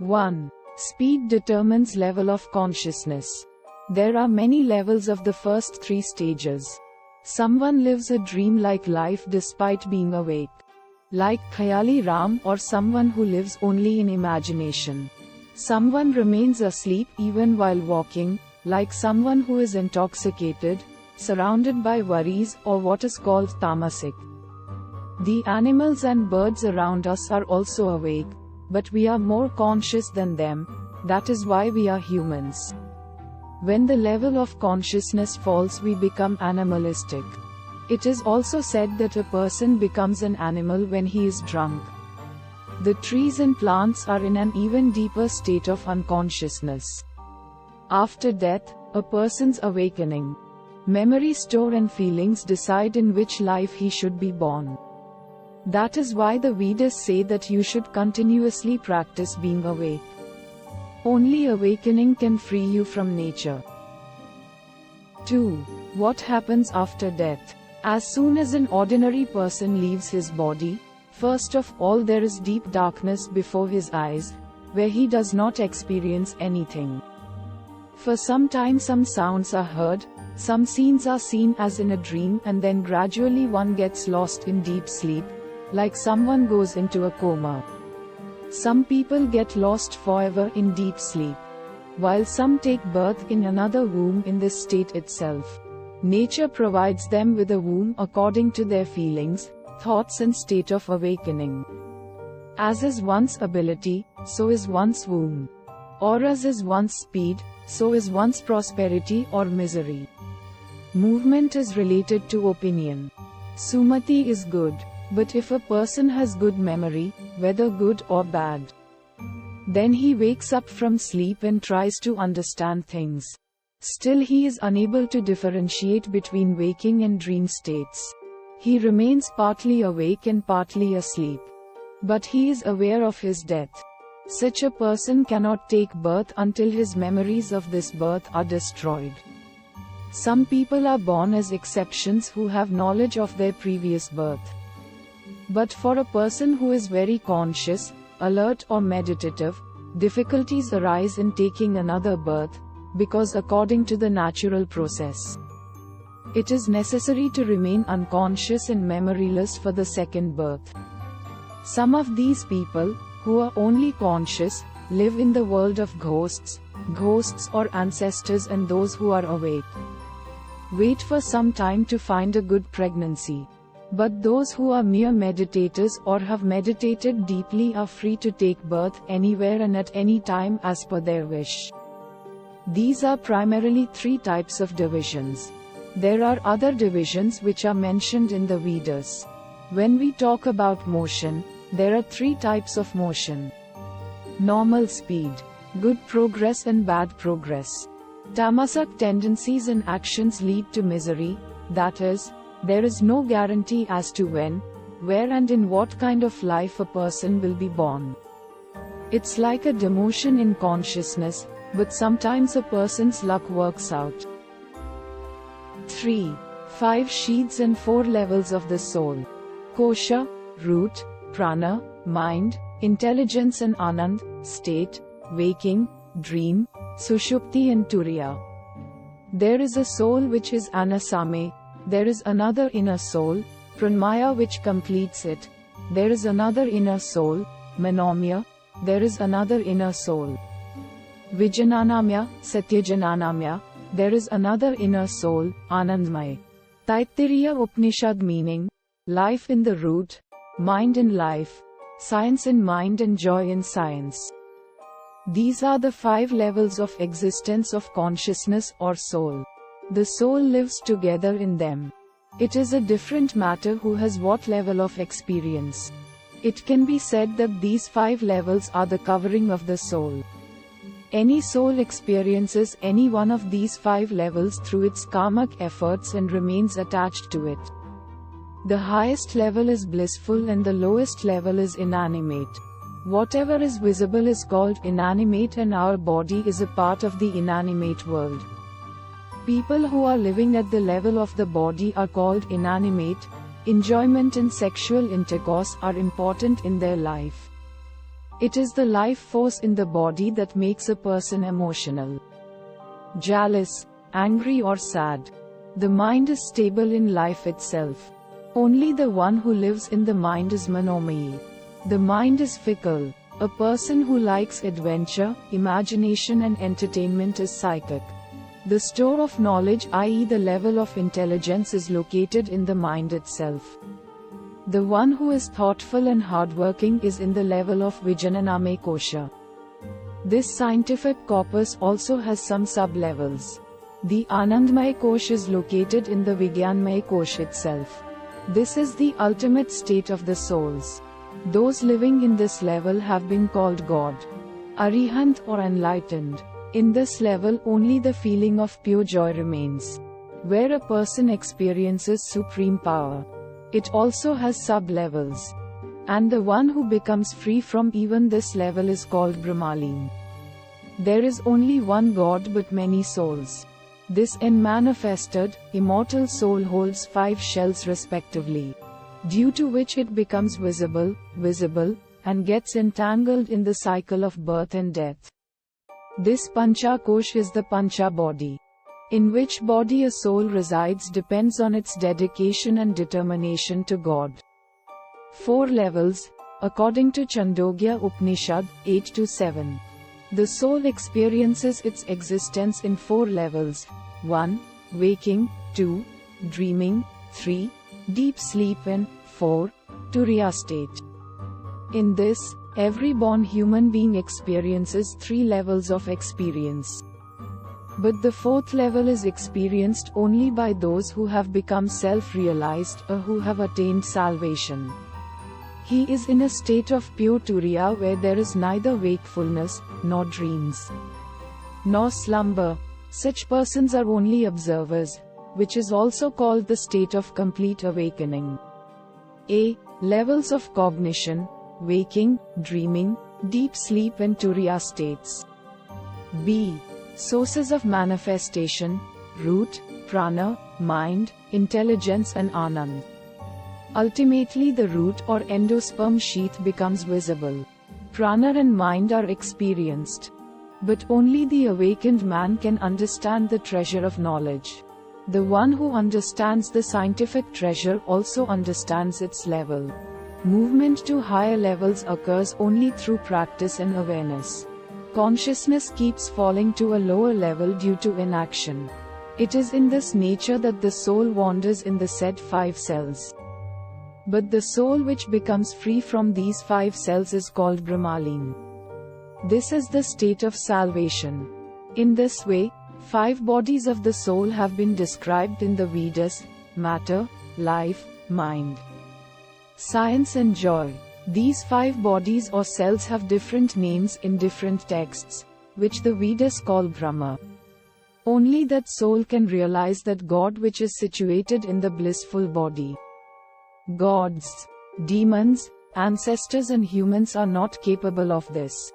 1. Speed determines level of consciousness. There are many levels of the first 3 stages. Someone lives a dream-like life despite being awake, like Khayali Ram, or someone who lives only in imagination. Someone remains asleep even while walking, like someone who is intoxicated, surrounded by worries, or what is called tamasic. The animals and birds around us are also awake, but we are more conscious than them. That is why we are humans. When the level of consciousness falls, we become animalistic. It is also said that a person becomes an animal when he is drunk. The trees and plants are in an even deeper state of unconsciousness. After death, a person's awakening. Memory store and feelings decide in which life he should be born. That is why the Vedas say that you should continuously practice being awake. Only awakening can free you from nature. 2. What happens after death? As soon as an ordinary person leaves his body, first of all there is deep darkness before his eyes, where he does not experience anything. For some time some sounds are heard, some scenes are seen as in a dream, and then gradually one gets lost in deep sleep, like someone goes into a coma. Some people get lost forever in deep sleep, while some take birth in another womb in this state itself. Nature provides them with a womb according to their feelings, thoughts and state of awakening. As is one's ability, so is one's womb. Or as is one's speed, so is one's prosperity or misery. Movement is related to opinion. Sumati is good. But if a person has good memory, whether good or bad, then he wakes up from sleep and tries to understand things. Still he is unable to differentiate between waking and dream states. He remains partly awake and partly asleep. But he is aware of his death. Such a person cannot take birth until his memories of this birth are destroyed. Some people are born as exceptions who have knowledge of their previous birth. But for a person who is very conscious, alert or meditative, difficulties arise in taking another birth, because according to the natural process, it is necessary to remain unconscious and memoryless for the second birth. Some of these people, who are only conscious, live in the world of ghosts or ancestors, and those who are awake wait for some time to find a good pregnancy. But those who are mere meditators or have meditated deeply are free to take birth anywhere and at any time as per their wish. These are primarily 3 types of divisions. There are other divisions which are mentioned in the Vedas. When we talk about motion, there are 3 types of motion. Normal speed, good progress and bad progress. Tamasak tendencies and actions lead to misery, that is, there is no guarantee as to when, where and in what kind of life a person will be born. It's like a demotion in consciousness, but sometimes a person's luck works out. 3. 5 sheaths and 4 levels of the soul. Kosha, root, prana, mind, intelligence and anand, state, waking, dream, sushupti and turiya. There is a soul which is anasame. There is another inner soul, pranmaya, which completes it. There is another inner soul, manomya. There is another inner soul, vijananamya, satyajananamya. There is another inner soul, anandmaya. Taittiriya Upanishad meaning, life in the root, mind in life, science in mind and joy in science. These are the 5 levels of existence of consciousness or soul. The soul lives together in them. It is a different matter who has what level of experience. It can be said that these 5 levels are the covering of the soul. Any soul experiences any one of these 5 levels through its karmic efforts and remains attached to it. The highest level is blissful and the lowest level is inanimate. Whatever is visible is called inanimate, and our body is a part of the inanimate world. People who are living at the level of the body are called inanimate. Enjoyment and sexual intercourse are important in their life. It is the life force in the body that makes a person emotional, jealous, angry or sad. The mind is stable in life itself. Only the one who lives in the mind is Manomai. The mind is fickle. A person who likes adventure, imagination and entertainment is psychic. The store of knowledge, i.e. the level of intelligence, is located in the mind itself. The one who is thoughtful and hardworking is in the level of Vijnanamaya Kosha. This scientific corpus also has some sub-levels. The Anandmaya Kosh is located in the Vigyanmaya Kosh itself. This is the ultimate state of the souls. Those living in this level have been called God, Arihant or enlightened. In this level only the feeling of pure joy remains, where a person experiences supreme power. It also has sub-levels. And the one who becomes free from even this level is called Brahmalim. There is only one God but many souls. This unmanifested, immortal soul holds 5 shells respectively, due to which it becomes visible, and gets entangled in the cycle of birth and death. This Pancha Kosh is the Pancha body. In which body a soul resides depends on its dedication and determination to God. 4 levels, according to Chandogya Upanishad 8-7. The soul experiences its existence in 4 levels: 1. Waking, 2. Dreaming, 3. Deep sleep and 4. Turiya state. In this, every born human being experiences 3 levels of experience. But the 4th level is experienced only by those who have become self-realized or who have attained salvation. He is in a state of pure turiya where there is neither wakefulness, nor dreams, nor slumber. Such persons are only observers, which is also called the state of complete awakening. A. Levels of cognition: waking, dreaming, deep sleep and turiya states. B. Sources of manifestation: root, prana, mind, intelligence and anand. Ultimately the root or endosperm sheath becomes visible. Prana and mind are experienced. But only the awakened man can understand the treasure of knowledge. The one who understands the scientific treasure also understands its level. Movement to higher levels occurs only through practice and awareness. Consciousness keeps falling to a lower level due to inaction. It is in this nature that the soul wanders in the said 5 cells. But the soul which becomes free from these 5 cells is called Brahmalim. This is the state of salvation. In this way, 5 bodies of the soul have been described in the Vedas: matter, life, mind, science and joy. These 5 bodies or cells have different names in different texts, which the Vedas call Brahma. Only that soul can realize that God which is situated in the blissful body. Gods, demons, ancestors and humans are not capable of this.